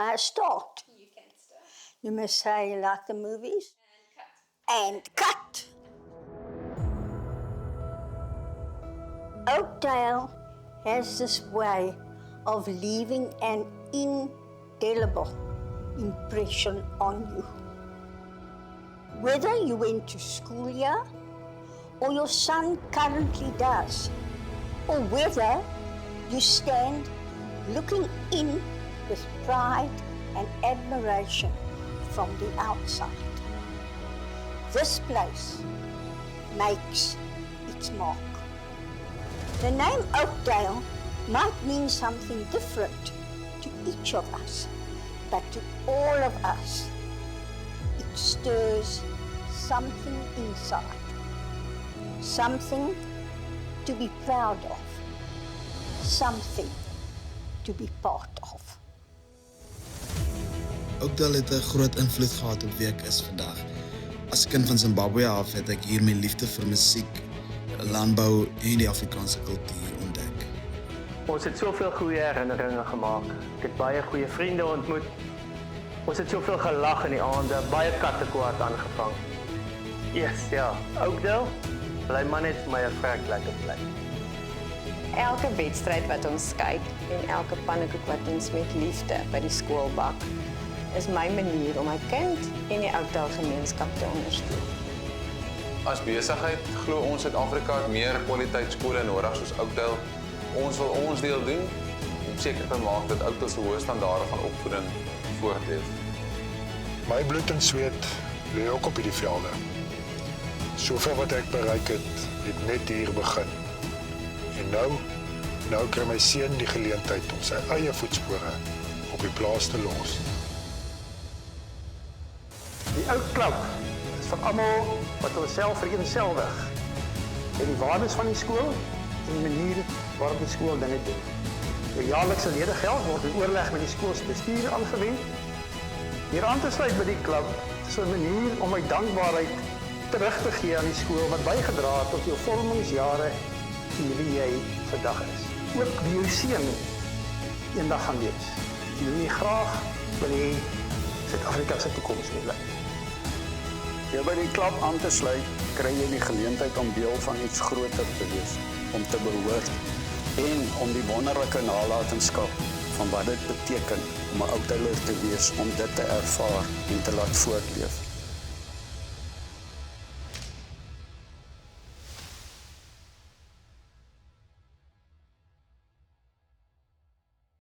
Start. You can start. You must say, like the movies. And cut. Oakdale has this way of leaving an indelible impression on you. Whether you went to school here, or your son currently does, or whether you stand looking in with pride and admiration from the outside. This place makes its mark. The name Oakdale might mean something different to each of us, but to all of us, it stirs something inside. Something to be proud of. Something to be part of. Oakdale het 'n groot invloed gehad op wie ek is vandag. As kind van Zimbabwe af het ek hier my liefde vir musiek, landbou en die Afrikaanse kultuur ontdek. Ons het soveel goeie herinneringe gemaak. Ek het baie goeie vriende ontmoet. Ons het soveel gelag in die aande, baie kattekwaad aangevang. Yes, ja, Oakdale, bly maar net vir my 'n vrek lekker plek. Elke wedstryd wat ons kyk en elke pannekoek wat ons met liefde by die skool bak, is my manier om my kind en die Oakdale gemeenskap te ondersteun. As besigheid glo ons Suid-Afrika het meer kwaliteitskole nodig soos Oakdale. Ons wil ons deel doen om seker te maak dat Oakdale se hoë standaarde van opvoeding voortleef. My bloed en sweet lê ook op hierdie velde. Soveel wat ek bereik het net hier begin. En nou kry my seun die geleentheid om sy eie voetspore op die plaas te los. Die ou klub is vir almal wat hulself vereenselwig. En die waardes van die skool en die manier waarop die skool dinge doen. Die jaarlikse ledegeld word in oorleg met die skool se bestuur aangewend. Hier aan te sluit by die klub is 'n manier om my dankbaarheid terug te gee aan die skool wat bygedra het tot jou vormingsjare en wie jy vandag is. Ook wie jou seun eendag gaan wees. Jy graag wil hê Suid-Afrika se toekoms moet bly. Deur by die klub aan te sluit, kry jy die geleentheid om deel van iets groter te wees, om te behoort en om die wonderlike nalatenskap van wat dit beteken om 'n Oakdaler te wees, om dit te ervaar en te laat voortleef.